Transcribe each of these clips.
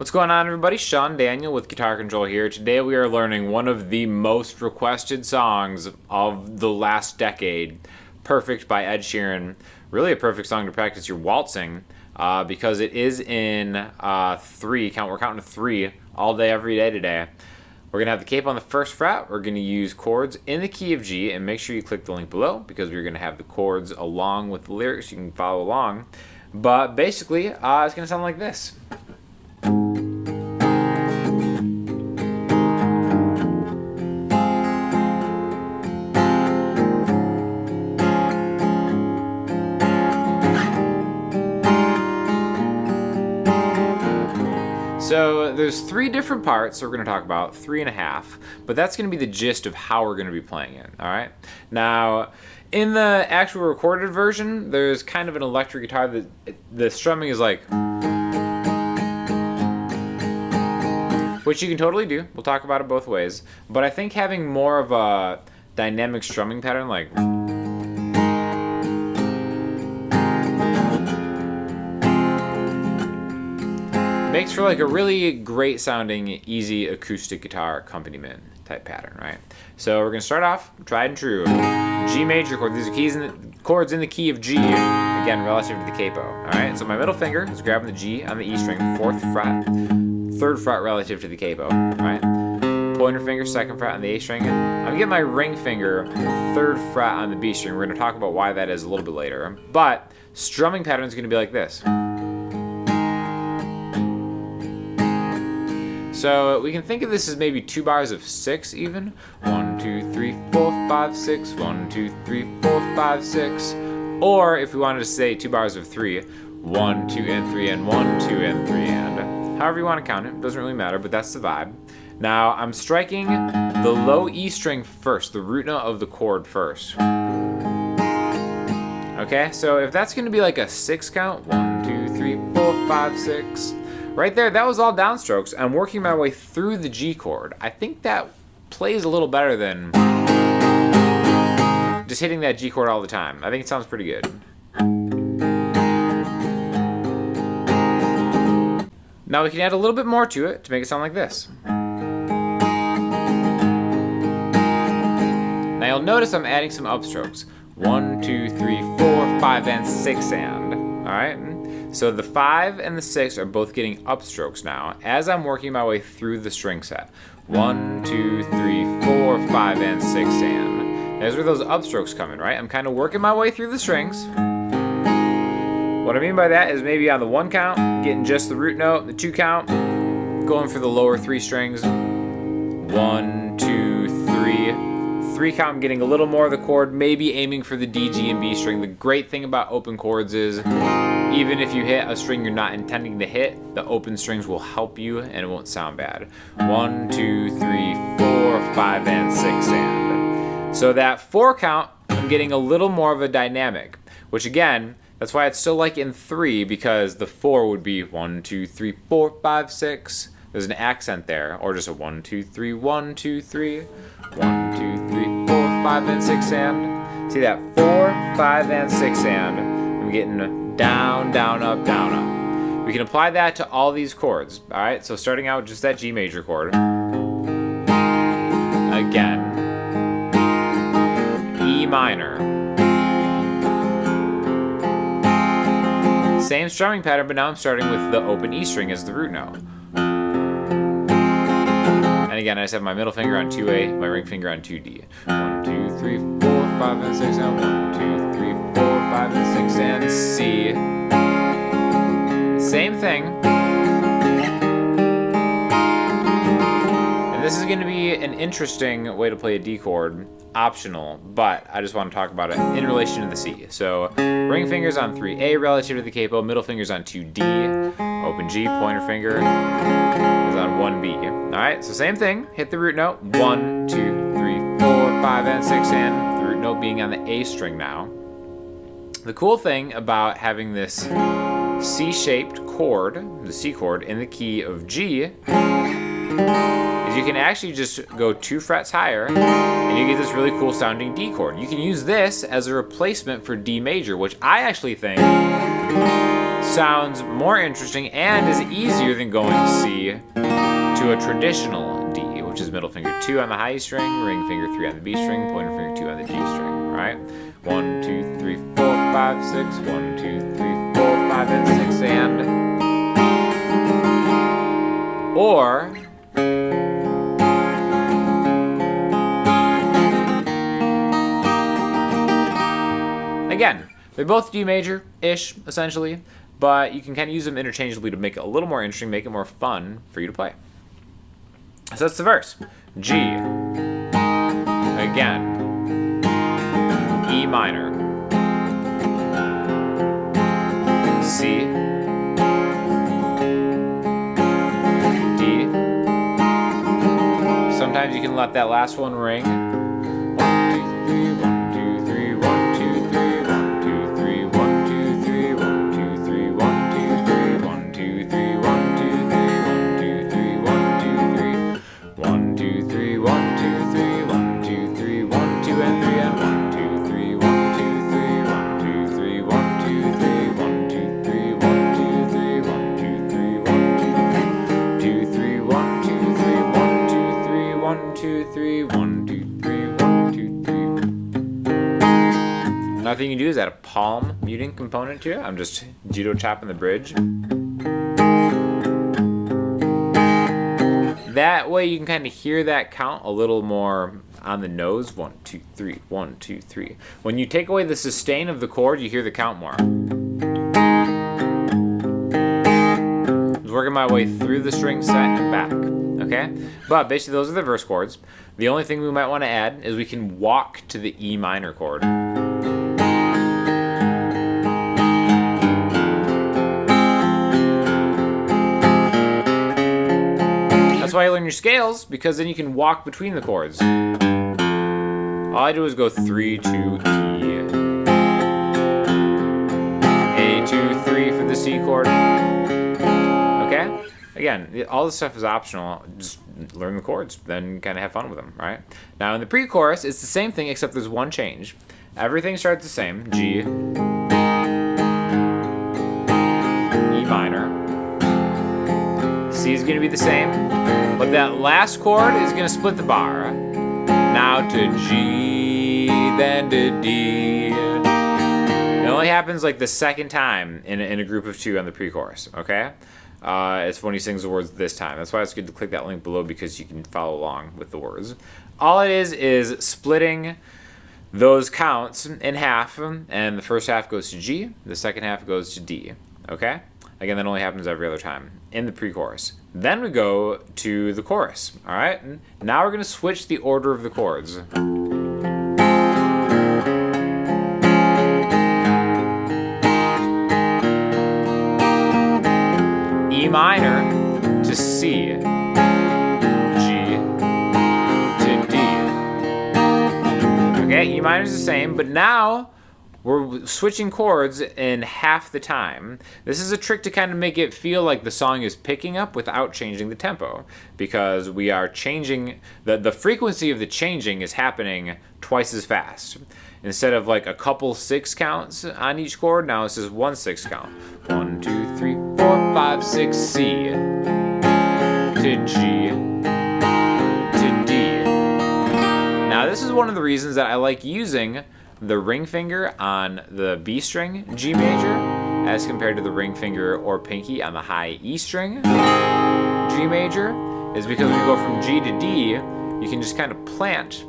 What's going on, everybody? Sean Daniel with Guitar Control here. Today we are learning one of the most requested songs of the last decade, Perfect by Ed Sheeran. Really a perfect song to practice your waltzing because it is in we're counting to three all day, every day today. We're going to have the capo on the first fret. We're going to use chords in the key of G, and make sure you click the link below because we're going to have the chords along with the lyrics. You can follow along. But basically, it's going to sound like this. So there's three different parts that we're going to talk about, 3.5, but that's going to be the gist of how we're going to be playing it, all right? Now, in the actual recorded version, there's kind of an electric guitar that the strumming is like, which you can totally do. We'll talk about it both ways, but I think having more of a dynamic strumming pattern like makes for like a really great sounding, easy acoustic guitar accompaniment type pattern, right? So we're gonna start off tried and true. G major chord. These are chords in the key of G, again relative to the capo. All right. So my middle finger is grabbing the G on the E string, 4th fret, 3rd fret relative to the capo. All right. Pointer finger, 2nd fret on the A string. I'm getting my ring finger, 3rd fret on the B string. We're gonna talk about why that is a little bit later. But strumming pattern is gonna be like this. So we can think of this as maybe 2 bars of 6 even. 1, 2, 3, 4, 5, 6. 1, 2, 3, 4, 5, 6. Or if we wanted to say 2 bars of 3, 1, 2, and 3, and 1, 2, and 3, and however you want to count it, doesn't really matter, but that's the vibe. Now I'm striking the low E string first, the root note of the chord first. Okay, so if that's going to be like a 6 count, 1, 2, 3, 4, 5, 6. Right there, that was all downstrokes. I'm working my way through the G chord. I think that plays a little better than just hitting that G chord all the time. I think it sounds pretty good. Now we can add a little bit more to it to make it sound like this. Now you'll notice I'm adding some upstrokes. 1, 2, 3, 4, 5, and 6 and. All right? So the 5 and the 6 are both getting upstrokes now as I'm working my way through the string set. 1, 2, 3, 4, 5, and 6 and. There's where those upstrokes come in, right? I'm kind of working my way through the strings. What I mean by that is maybe on the 1 count, getting just the root note, the 2 count, going for the lower 3 strings. 1, 2, 3. 3 count, I'm getting a little more of the chord, maybe aiming for the D, G, and B string. The great thing about open chords is even if you hit a string you're not intending to hit, the open strings will help you and it won't sound bad. 1, 2, 3, 4, 5, and 6 and. So that 4 count, I'm getting a little more of a dynamic, which again, that's why it's still like in 3 because the 4 would be 1, 2, 3, 4, 5, 6. There's an accent there, or just a 1, 2, 3, 1, 2, 3. 1, 2, 3, 4, 5, and 6 and. See that 4, 5, and 6 and. I'm getting down, down, up, down, up. We can apply that to all these chords. All right, so starting out with just that G major chord. Again, E minor. Same strumming pattern, but now I'm starting with the open E string as the root note. And again, I just have my middle finger on 2A, my ring finger on 2D. 1, 2, 3, 4, 5, and 6, and 1, 2, 3, 4, 5, and 6, and C. Same thing. And this is going to be an interesting way to play a D chord, optional, but I just want to talk about it in relation to the C. So ring fingers on 3A relative to the capo, middle fingers on 2D, open G, pointer finger is on 1B. All right, so same thing, hit the root note, 1, 2, 3, 4, 5, and 6 and. The root note being on the A string now. The cool thing about having this C-shaped chord, the C chord, in the key of G, is you can actually just go 2 frets higher and you get this really cool sounding D chord. You can use this as a replacement for D major, which I actually think sounds more interesting and is easier than going C to a traditional D, which is middle finger 2 on the high E string, ring finger 3 on the B string, pointer finger 2 on the G string, right? 1, 2, 3, 4, 5, 6, 1, 2, 3, 4, 5, and 6, and. Or again, they're both D major-ish, essentially, but you can kind of use them interchangeably to make it a little more interesting, make it more fun for you to play. So that's the verse. G. Again. E minor. C. D. Sometimes you can let that last one ring. 1, 2, 3, 1, 2, 3, 1, 2, 3, 1, 2, 3, 1, 2, 3, 1, 2, 3, 1, 2, 3, 1, 2, 3, 1, 2, 3, 1, 2, 3, 1, 2, 3, 1, 2, 3, 1, 2, 3, 1, 2, and 3, and 1, 2, 3, 1, 2, 3, 1, 2, 3, 1, 2, 3, 1, 2, 3, 1, 2, 3, 1, 2, 3, 1, 2, 3, 1, 2, 3, 1, 2, 3, 1, 2, 3, 1, 2, 3, 1, 2, 3. Another thing you can do is add a palm muting component to it. I'm just judo chopping the bridge. That way you can kind of hear that count a little more on the nose. 1, 2, 3, 1, 2, 3. When you take away the sustain of the chord, you hear the count more. I was working my way through the string set and back, okay? But basically those are the verse chords. The only thing we might want to add is we can walk to the E minor chord. That's why you learn your scales, because then you can walk between the chords. All I do is go 3 to E, A 2 3 for the C chord. Okay? Again, all this stuff is optional. Just learn the chords, then kind of have fun with them, right? Now in the pre-chorus, it's the same thing except there's one change. Everything starts the same. G, E minor. C is going to be the same, but that last chord is going to split the bar. Now to G, then to D. It only happens like the second time in a group of 2 on the pre-chorus, okay? It's when he sings the words this time. That's why it's good to click that link below, because you can follow along with the words. All it is splitting those counts in half, and the first half goes to G, the second half goes to D, okay? Again, that only happens every other time in the pre-chorus. Then we go to the chorus, all right? Now we're going to switch the order of the chords. E minor to C, G to D. Okay, E minor is the same, but now we're switching chords in half the time. This is a trick to kind of make it feel like the song is picking up without changing the tempo, because we are changing, the frequency of the changing is happening twice as fast. Instead of like a couple 6 counts on each chord, now it's just 1 6 count. 1, 2, 3, 4, 5, 6, C to G to D. Now this is one of the reasons that I like using the ring finger on the B string G major as compared to the ring finger or pinky on the high E string G major, is because when you go from G to D, you can just kind of plant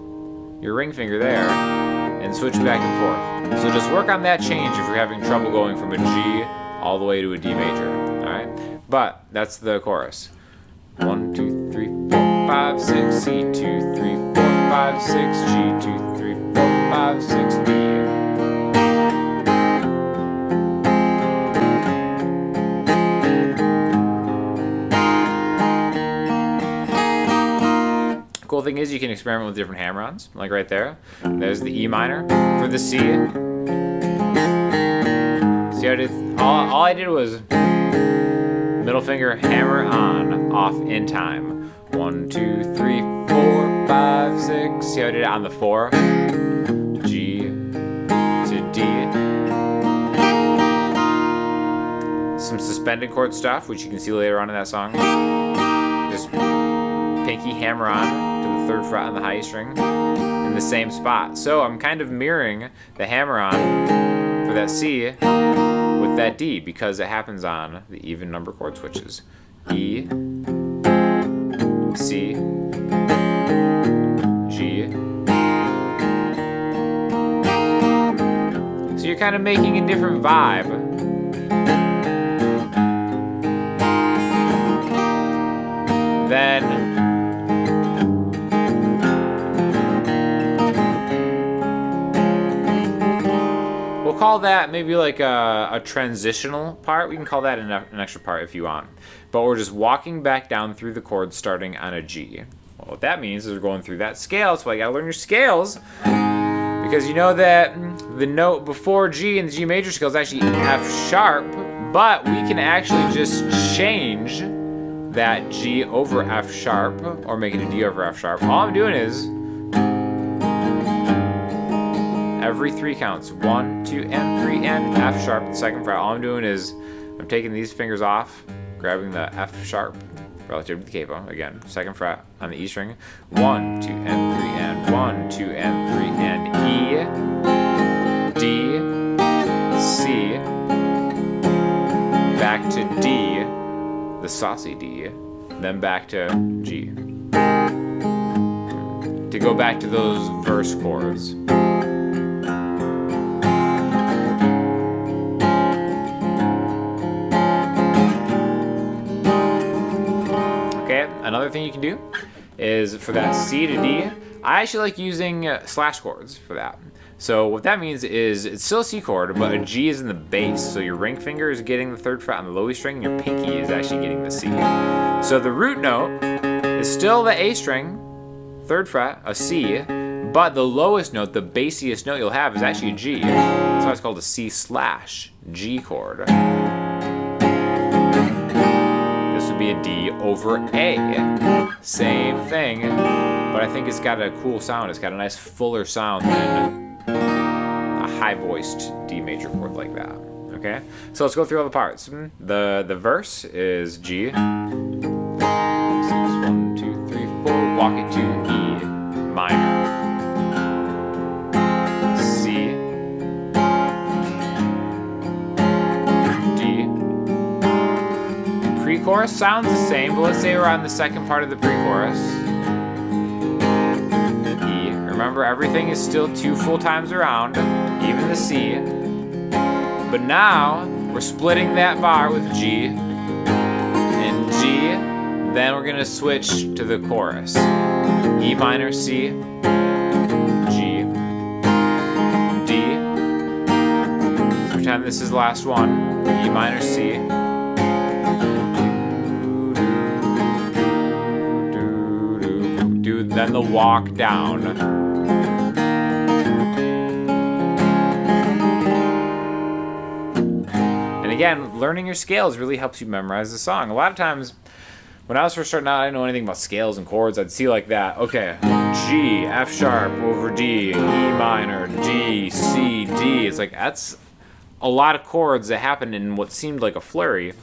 your ring finger there and switch back and forth. So just work on that change if you're having trouble going from a G all the way to a D major, all right? But that's the chorus. 1, 2, 3, 4, 5, 6, C, 2, 3, 4, 5, 6, G, 2, 3, 4, 5, 6, D. Cool thing is you can experiment with different hammer-ons, like right there. There's the E minor for the C. See how I did? All I did was middle finger hammer on, off in time. 1, 2, 3, 4, 5, 6. See how I did it on the 4? G to D. suspended chord stuff, which you can see later on in that song. Just pinky hammer on to the 3rd fret on the high E string in the same spot. So I'm kind of mirroring the hammer on for that C with that D because it happens on the even number chord switches. E, C, G. So you're kind of making a different vibe. Then we'll call that maybe like a transitional part. We can call that an extra part if you want. But we're just walking back down through the chords starting on a G. Well, what that means is we're going through that scale. That's why you gotta learn your scales. Because you know that the note before G in the G major scale is actually F sharp, but we can actually just change that G over F sharp, or make it a D over F sharp. All I'm doing is every 3 counts, 1, 2, and 3, and F sharp, the 2nd fret. All I'm doing is I'm taking these fingers off, grabbing the F sharp relative to the capo, again, 2nd fret on the E string, 1, 2, and 3, and 1, 2, and 3, and E, D, C, back to D, the saucy D, then back to G. To go back to those verse chords. Okay, another thing you can do is for that C to D, I actually like using slash chords for that. So what that means is it's still a C chord, but a G is in the bass. So your ring finger is getting the 3rd fret on the low E string, and your pinky is actually getting the C. So the root note is still the A string, 3rd fret, a C, but the lowest note, the bassiest note you'll have is actually a G. That's why it's called a C slash G chord. This would be a D over A. Same thing, but I think it's got a cool sound. It's got a nice fuller sound than a high-voiced D major chord like that. Okay, so let's go through all the parts. The verse is G. 6, 1, 2, 3, 4. Walk it to E minor. C. D. Pre-chorus sounds the same, but let's say we're on the 2nd part of the pre-chorus. Remember, everything is still 2 full times around, even the C. But now, we're splitting that bar with G and G. Then we're gonna switch to the chorus. E minor, C, G, D. So pretend this is the last one. E minor, C. Then the walk down. Again, learning your scales really helps you memorize the song. A lot of times, when I was first starting out, I didn't know anything about scales and chords. I'd see like that. Okay, G, F sharp over D, E minor, D, C, D. It's like, that's a lot of chords that happen in what seemed like a flurry.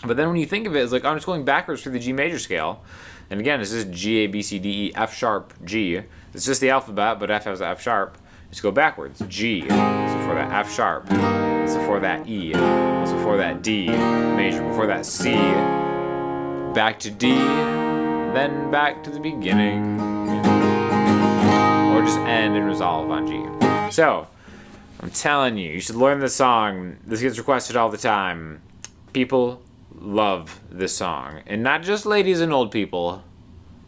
But then when you think of it, it's like, I'm just going backwards through the G major scale. And again, it's just G, A, B, C, D, E, F sharp, G. It's just the alphabet, but F has F sharp. Just go backwards. G, so before that F sharp, so before that E, so before that D major, before that C, back to D, then back to the beginning, or just end and resolve on G. So, I'm telling you, you should learn this song. This gets requested all the time. People love this song, and not just ladies and old people.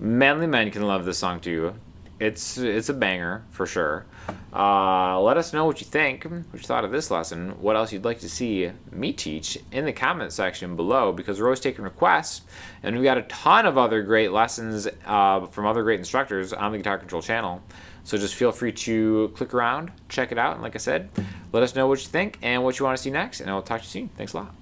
Manly men can love this song too. It's a banger for sure. Let us know what you think, what you thought of this lesson, what else you'd like to see me teach in the comment section below, because we're always taking requests, and we've got a ton of other great lessons from other great instructors on the Guitar Control channel. So just feel free to click around, check it out, and like I said, let us know what you think and what you want to see next, and I will talk to you soon. Thanks a lot.